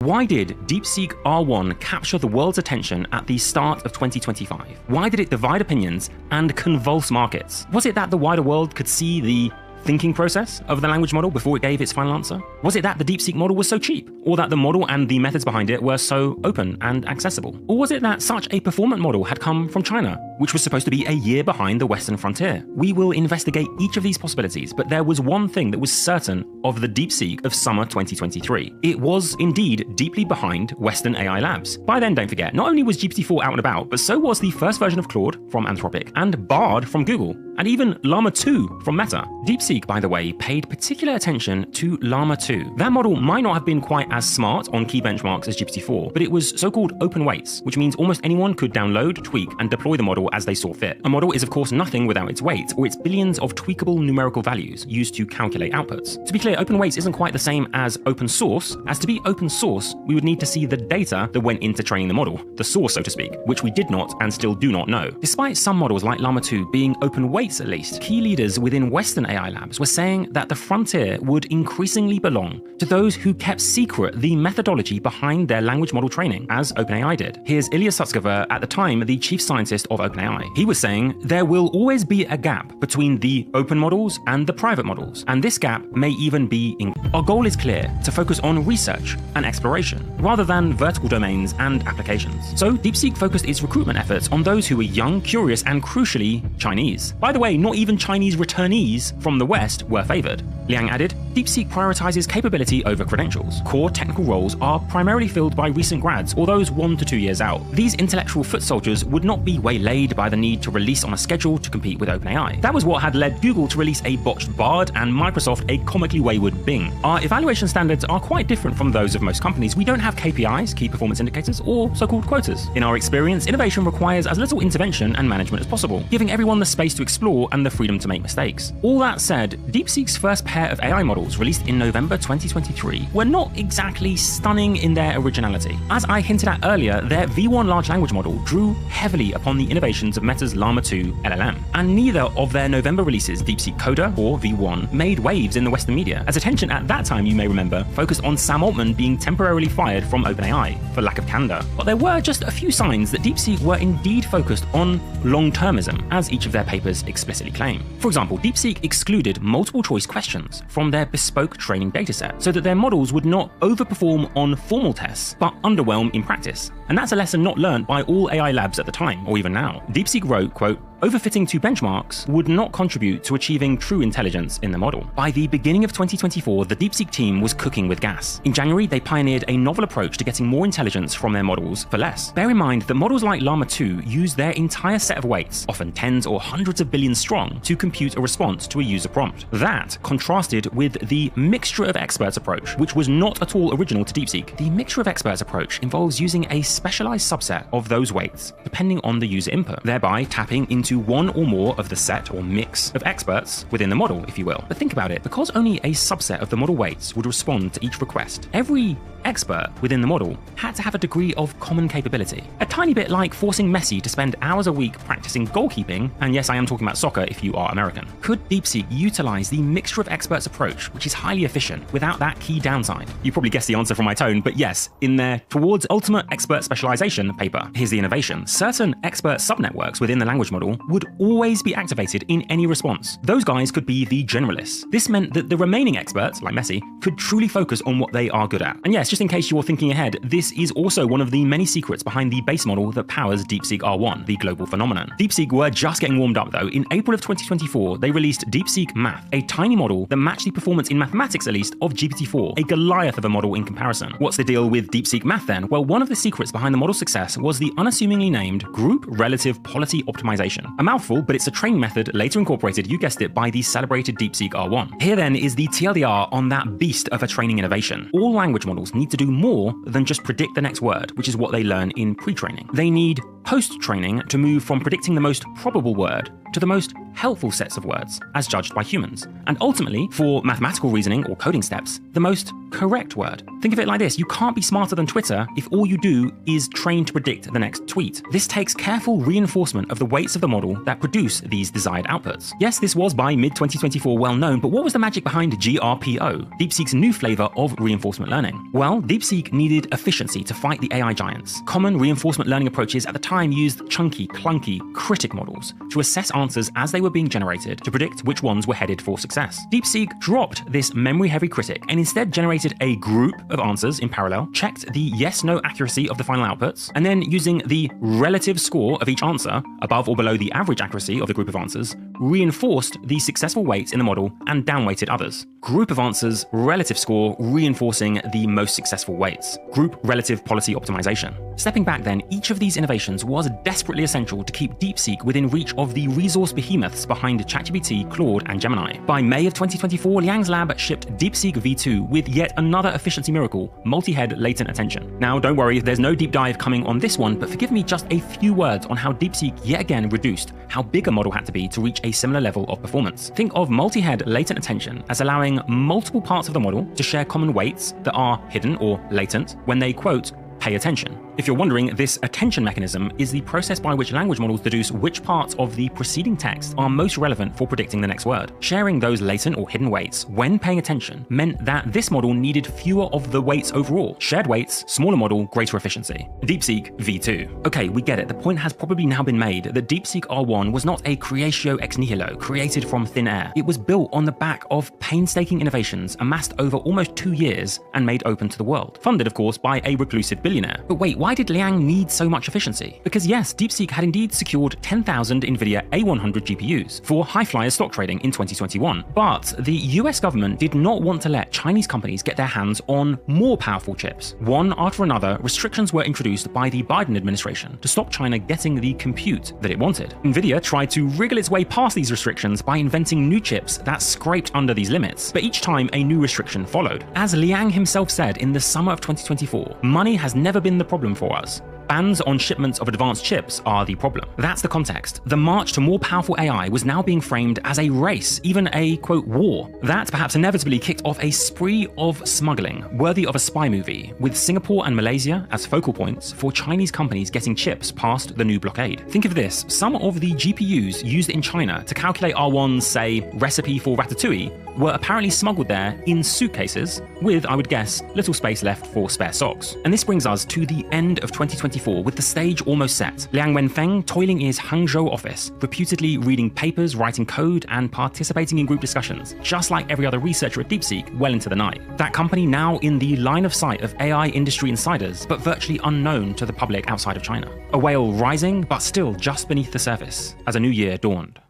Why did DeepSeek R1 capture the world's attention at the start of 2025? Why did it divide opinions and convulse markets? Was it that the wider world could see the thinking process of the language model before it gave its final answer? Was it that the DeepSeek model was so cheap? Or that the model and the methods behind it were so open and accessible? Or was it that such a performant model had come from China, which was supposed to be a year behind the Western frontier? We will investigate each of these possibilities, but there was one thing that was certain of the DeepSeek of summer 2023. It was indeed deeply behind Western AI labs. By then, don't forget, not only was GPT-4 out and about, but so was the first version of Claude from Anthropic, and Bard from Google, and even Llama 2 from Meta. DeepSeek, by the way, paid particular attention to Llama 2. That model might not have been quite as smart on key benchmarks as GPT-4, but it was so-called open weights, which means almost anyone could download, tweak, and deploy the model as they saw fit. A model is of course nothing without its weight, or its billions of tweakable numerical values used to calculate outputs. To be clear, open weights isn't quite the same as open source, as to be open source, we would need to see the data that went into training the model, the source so to speak, which we did not and still do not know. Despite some models like Llama 2 being open weights at least, key leaders within Western AI labs were saying that the frontier would increasingly belong to those who kept secret the methodology behind their language model training, as OpenAI did. Here's Ilya Sutskever, at the time the chief scientist of OpenAI. He was saying, there will always be a gap between the open models and the private models, and this gap may even be in. Our goal is clear, to focus on research and exploration, rather than vertical domains and applications. So DeepSeek focused its recruitment efforts on those who were young, curious, and crucially, Chinese. By the way, not even Chinese returnees from the West were favored. Liang added, DeepSeek prioritizes capability over credentials. Core technical roles are primarily filled by recent grads or those 1 to 2 years out. These intellectual foot soldiers would not be waylaid by the need to release on a schedule to compete with OpenAI. That was what had led Google to release a botched Bard and Microsoft a comically wayward Bing. Our evaluation standards are quite different from those of most companies. We don't have KPIs, key performance indicators, or so-called quotas. In our experience, innovation requires as little intervention and management as possible, giving everyone the space to explore and the freedom to make mistakes. All that said, DeepSeek's first pair of AI models released in November 2023 were not exactly stunning in their originality. As I hinted at earlier, their V1 large language model drew heavily upon the innovations of Meta's Llama 2 LLM, and neither of their November releases, DeepSeek Coda or V1, made waves in the Western media, as attention at that time, you may remember, focused on Sam Altman being temporarily fired from OpenAI for lack of candor. But there were just a few signs that DeepSeek were indeed focused on long-termism, as each of their papers explicitly claim. For example, DeepSeek excluded multiple choice questions from their bespoke training dataset, so that their models would not overperform on formal tests, but underwhelm in practice. And that's a lesson not learned by all AI labs at the time, or even now. DeepSeek wrote, quote, overfitting to benchmarks would not contribute to achieving true intelligence in the model. By the beginning of 2024, the DeepSeek team was cooking with gas. In January, they pioneered a novel approach to getting more intelligence from their models for less. Bear in mind that models like Llama 2 use their entire set of weights, often tens or hundreds of billions strong, to compute a response to a user prompt. That contrasted with the mixture of experts approach, which was not at all original to DeepSeek. The mixture of experts approach involves using a specialized subset of those weights, depending on the user input, thereby tapping into one or more of the set or mix of experts within the model, if you will. But think about it, because only a subset of the model weights would respond to each request, every expert within the model had to have a degree of common capability. A tiny bit like forcing Messi to spend hours a week practicing goalkeeping, and yes, I am talking about soccer if you are American. Could DeepSeek utilize the mixture of experts approach, which is highly efficient, without that key downside? You probably guessed the answer from my tone, but yes, in their Towards Ultimate Expert Specialization paper, here's the innovation. Certain expert subnetworks within the language model would always be activated in any response. Those guys could be the generalists. This meant that the remaining experts, like Messi, could truly focus on what they are good at. And yes, just in case you're thinking ahead, this is also one of the many secrets behind the base model that powers DeepSeek R1, the global phenomenon. DeepSeek were just getting warmed up though. In April of 2024, they released DeepSeek Math, a tiny model that matched the performance in mathematics at least of GPT-4, a Goliath of a model in comparison. What's the deal with DeepSeek Math then? Well, one of the secrets behind the model's success was the unassumingly named Group Relative Polity Optimization. A mouthful, but it's a training method later incorporated, you guessed it, by the celebrated DeepSeek R1. Here then is the TLDR on that beast of a training innovation. All language models need to do more than just predict the next word, which is what they learn in pre-training. They need post-training to move from predicting the most probable word to the most helpful sets of words, as judged by humans, and ultimately, for mathematical reasoning or coding steps, the most correct word. Think of it like this: you can't be smarter than Twitter if all you do is train to predict the next tweet. This takes careful reinforcement of the weights of the model that produce these desired outputs. Yes, this was by mid-2024 well known, but what was the magic behind GRPO, DeepSeek's new flavor of reinforcement learning? Well, DeepSeek needed efficiency to fight the AI giants. Common reinforcement learning approaches at the time used chunky, clunky, critic models to assess answers as they were being generated to predict which ones were headed for success. DeepSeek dropped this memory-heavy critic and instead generated a group of answers in parallel, checked the yes-no accuracy of the final outputs, and then using the relative score of each answer, above or below the average accuracy of the group of answers, reinforced the successful weights in the model and downweighted others. Group of answers, relative score, reinforcing the most successful weights. Group relative policy optimization. Stepping back then, each of these innovations was desperately essential to keep DeepSeek within reach of the resource behemoths behind ChatGPT, Claude, and Gemini. By May of 2024, Liang's lab shipped DeepSeek v2 with yet another efficiency miracle: multi-head latent attention. Now, don't worry, there's no deep dive coming on this one, but forgive me just a few words on how DeepSeek yet again reduced how big a model had to be to reach a similar level of performance. Think of multi-head latent attention as allowing multiple parts of the model to share common weights that are hidden or latent when they, quote, pay attention. If you're wondering, this attention mechanism is the process by which language models deduce which parts of the preceding text are most relevant for predicting the next word. Sharing those latent or hidden weights when paying attention meant that this model needed fewer of the weights overall. Shared weights, smaller model, greater efficiency. DeepSeek v2. Okay, we get it. The point has probably now been made that DeepSeek R1 was not a creatio ex nihilo created from thin air. It was built on the back of painstaking innovations amassed over almost 2 years and made open to the world. Funded, of course, by a reclusive billionaire. But wait, why did Liang need so much efficiency? Because yes, DeepSeek had indeed secured 10,000 NVIDIA A100 GPUs for high flyer stock trading in 2021. But the US government did not want to let Chinese companies get their hands on more powerful chips. One after another, restrictions were introduced by the Biden administration to stop China getting the compute that it wanted. NVIDIA tried to wriggle its way past these restrictions by inventing new chips that scraped under these limits, but each time a new restriction followed. As Liang himself said in the summer of 2024, money has never been the problem for us. Bans on shipments of advanced chips are the problem. That's the context. The march to more powerful AI was now being framed as a race, even a, quote, war. That perhaps inevitably kicked off a spree of smuggling, worthy of a spy movie, with Singapore and Malaysia as focal points for Chinese companies getting chips past the new blockade. Think of this: some of the GPUs used in China to calculate R1's, say, recipe for ratatouille were apparently smuggled there in suitcases, with, I would guess, little space left for spare socks. And this brings us to the end of 2024 with the stage almost set. Liang Wenfeng toiling in his Hangzhou office, reputedly reading papers, writing code, and participating in group discussions, just like every other researcher at DeepSeek, well into the night. That company now in the line of sight of AI industry insiders, but virtually unknown to the public outside of China. A whale rising, but still just beneath the surface, as a new year dawned.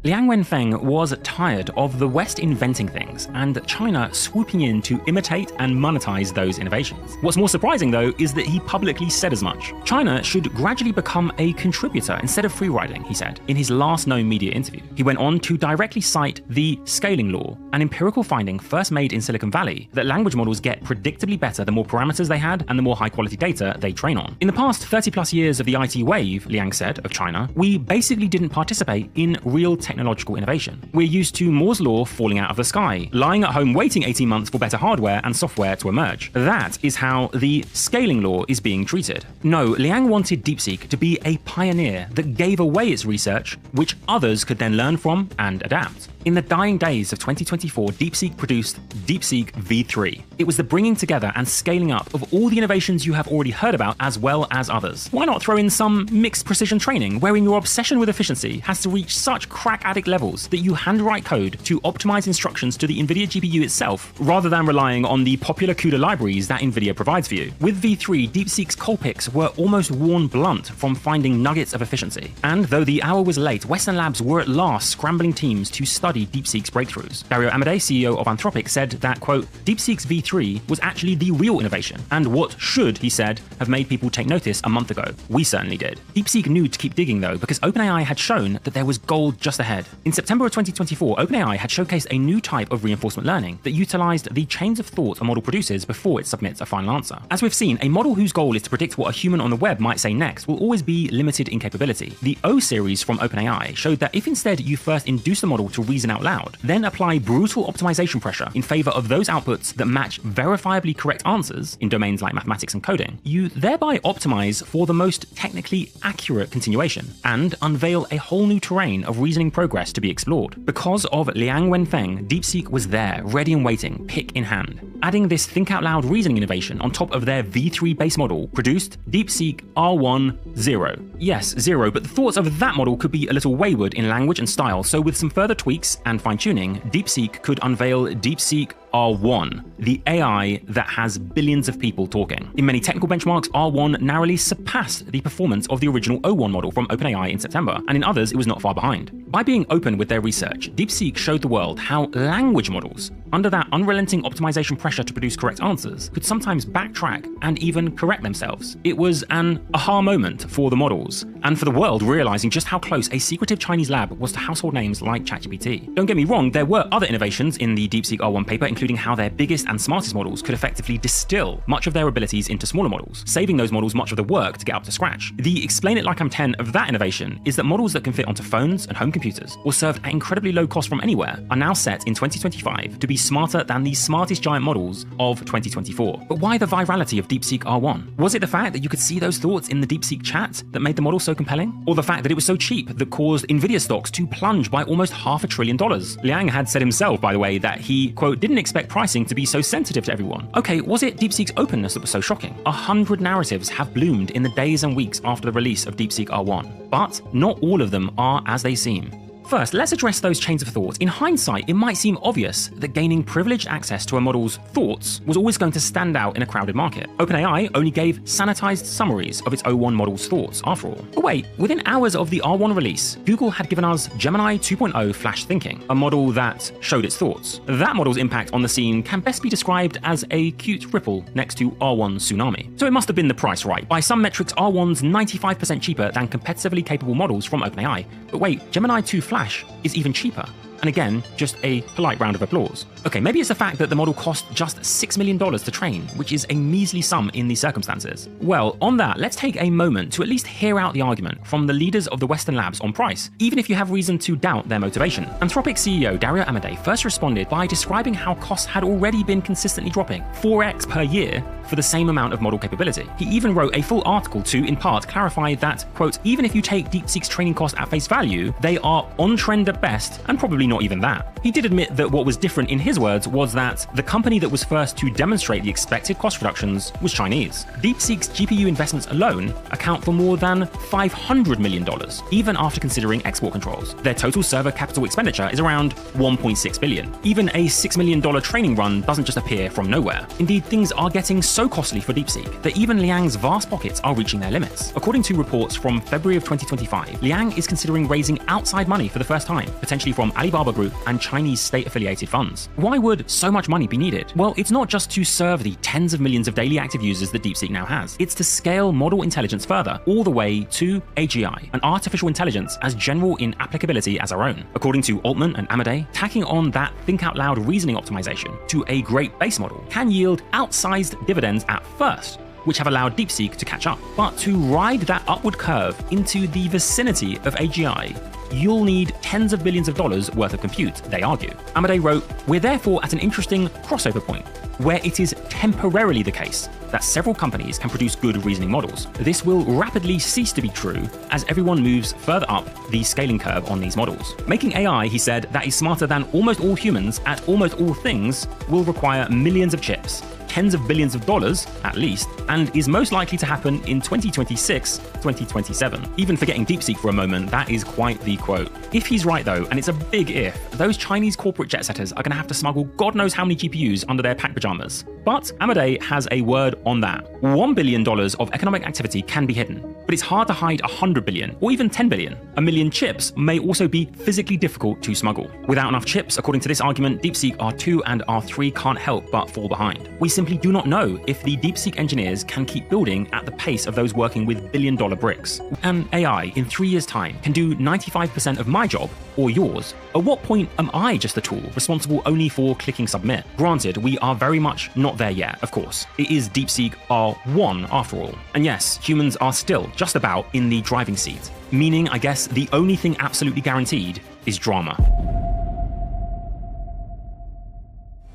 Liang Wenfeng was tired of the West inventing things and China swooping in to imitate and monetize those innovations. What's more surprising, though, is that he publicly said as much. China should gradually become a contributor instead of free-riding, he said, in his last known media interview. He went on to directly cite the scaling law, an empirical finding first made in Silicon Valley that language models get predictably better the more parameters they had and the more high-quality data they train on. In the past 30-plus years of the IT wave, Liang said, of China, we basically didn't participate in real technological innovation. We're used to Moore's law falling out of the sky, lying at home waiting 18 months for better hardware and software to emerge. That is how the scaling law is being treated. No, Liang wanted DeepSeek to be a pioneer that gave away its research, which others could then learn from and adapt. In the dying days of 2024, DeepSeek produced DeepSeek v3. It was the bringing together and scaling up of all the innovations you have already heard about, as well as others. Why not throw in some mixed precision training, wherein your obsession with efficiency has to reach such crack addict levels that you handwrite code to optimize instructions to the NVIDIA GPU itself, rather than relying on the popular CUDA libraries that NVIDIA provides for you. With v3, DeepSeek's Colpix were almost worn blunt from finding nuggets of efficiency. And though the hour was late, Western labs were at last scrambling teams to study study DeepSeek's breakthroughs. Dario Amodei, CEO of Anthropic, said that, quote, DeepSeek's V3 was actually the real innovation, and what should, he said, have made people take notice a month ago. We certainly did. DeepSeek knew to keep digging, though, because OpenAI had shown that there was gold just ahead. In September of 2024, OpenAI had showcased a new type of reinforcement learning that utilized the chains of thought a model produces before it submits a final answer. As we've seen, a model whose goal is to predict what a human on the web might say next will always be limited in capability. The O series from OpenAI showed that if instead you first induce the model to reason out loud, then apply brutal optimization pressure in favor of those outputs that match verifiably correct answers in domains like mathematics and coding, you thereby optimize for the most technically accurate continuation and unveil a whole new terrain of reasoning progress to be explored. Because of Liang Wenfeng, DeepSeek was there, ready and waiting, pick in hand. Adding this think-out-loud reasoning innovation on top of their V3 base model produced DeepSeek R1 0. Yes, 0, but the thoughts of that model could be a little wayward in language and style, so with some further tweaks and fine-tuning, DeepSeek could unveil DeepSeek R1, the AI that has billions of people talking. In many technical benchmarks, R1 narrowly surpassed the performance of the original O1 model from OpenAI in September, and in others it was not far behind. By being open with their research, DeepSeek showed the world how language models, under that unrelenting optimization pressure to produce correct answers, could sometimes backtrack and even correct themselves. It was an aha moment for the models, and for the world realizing just how close a secretive Chinese lab was to household names like ChatGPT. Don't get me wrong, there were other innovations in the DeepSeek R1 paper, including how their biggest and smartest models could effectively distill much of their abilities into smaller models, saving those models much of the work to get up to scratch. The explain it like I'm 10 of that innovation is that models that can fit onto phones and home computers, or served at incredibly low cost from anywhere, are now set in 2025 to be smarter than the smartest giant models of 2024. But why the virality of DeepSeek R1? Was it the fact that you could see those thoughts in the DeepSeek chat that made the model so compelling? Or the fact that it was so cheap that caused Nvidia stocks to plunge by almost $500 billion? Liang had said himself, by the way, that he, quote, didn't expect pricing to be so sensitive to everyone. Okay, was it DeepSeek's openness that was so shocking? 100 narratives have bloomed in the days and weeks after the release of DeepSeek R1, but not all of them are as they seem. First, let's address those chains of thought. In hindsight, it might seem obvious that gaining privileged access to a model's thoughts was always going to stand out in a crowded market. OpenAI only gave sanitized summaries of its O1 model's thoughts, after all. But wait, within hours of the R1 release, Google had given us Gemini 2.0 Flash Thinking, a model that showed its thoughts. That model's impact on the scene can best be described as a cute ripple next to R1 Tsunami. So it must have been the price right. By some metrics, R1's 95% cheaper than competitively capable models from OpenAI. But wait, Gemini 2 Flash is even cheaper. And again, just a polite round of applause. Okay, maybe it's the fact that the model cost just $6 million to train, which is a measly sum in these circumstances. Well, on that, let's take a moment to at least hear out the argument from the leaders of the Western labs on price, even if you have reason to doubt their motivation. Anthropic CEO Dario Amodei first responded by describing how costs had already been consistently dropping, 4x per year, for the same amount of model capability. He even wrote a full article to, in part, clarify that, quote, even if you take DeepSeek's training cost at face value, they are on trend at best, and probably not even that. He did admit that what was different in his words was that the company that was first to demonstrate the expected cost reductions was Chinese. DeepSeek's GPU investments alone account for more than $500 million, even after considering export controls. Their total server capital expenditure is around $1.6 billion. Even a $6 million training run doesn't just appear from nowhere. Indeed, things are getting so costly for DeepSeek that even Liang's vast pockets are reaching their limits. According to reports from February of 2025, Liang is considering raising outside money for the first time, potentially from Alibaba Group and Chinese state-affiliated funds. Why would so much money be needed? Well, it's not just to serve the tens of millions of daily active users that DeepSeek now has. It's to scale model intelligence further, all the way to AGI, an artificial intelligence as general in applicability as our own. According to Altman and Amodei, tacking on that think-out-loud reasoning optimization to a great base model can yield outsized dividends at first, which have allowed DeepSeek to catch up. But to ride that upward curve into the vicinity of AGI, you'll need tens of billions of dollars worth of compute, they argue. Amodei wrote, we're therefore at an interesting crossover point, where it is temporarily the case that several companies can produce good reasoning models. This will rapidly cease to be true as everyone moves further up the scaling curve on these models. Making AI, he said, that is smarter than almost all humans at almost all things will require millions of chips. tens of billions of dollars, at least, and is most likely to happen in 2026, 2027. Even forgetting DeepSeek for a moment, that is quite the quote. If he's right though, and it's a big if, those Chinese corporate jet setters are going to have to smuggle God knows how many GPUs under their packed pajamas. But Amadei has a word on that. $1 billion of economic activity can be hidden, but it's hard to hide 100 billion, or even 10 billion. A million chips may also be physically difficult to smuggle. Without enough chips, according to this argument, DeepSeek R2 and R3 can't help but fall behind. We simply do not know if the DeepSeek engineers can keep building at the pace of those working with billion-dollar bricks. An AI in 3 years' time can do 95% of my job, or yours. At what point am I just a tool, responsible only for clicking submit? Granted, we are very much not there yet, of course. It is DeepSeek R1 after all. And yes, humans are still just about in the driving seat, meaning I guess the only thing absolutely guaranteed is drama.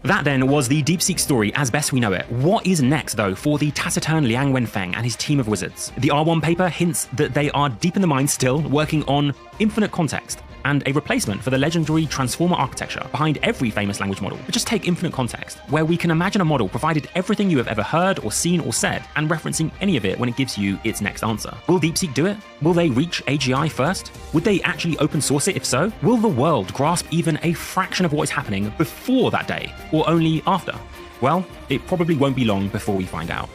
That then was the DeepSeek story as best we know it. What is next though for the taciturn Liang Wenfeng and his team of wizards? The R1 paper hints that they are deep in the mind still, working on infinite context, and a replacement for the legendary transformer architecture behind every famous language model. But just take infinite context, where we can imagine a model provided everything you have ever heard or seen or said, and referencing any of it when it gives you its next answer. Will DeepSeek do it? Will they reach AGI first? Would they actually open source it if so? Will the world grasp even a fraction of what is happening before that day, or only after? Well, it probably won't be long before we find out.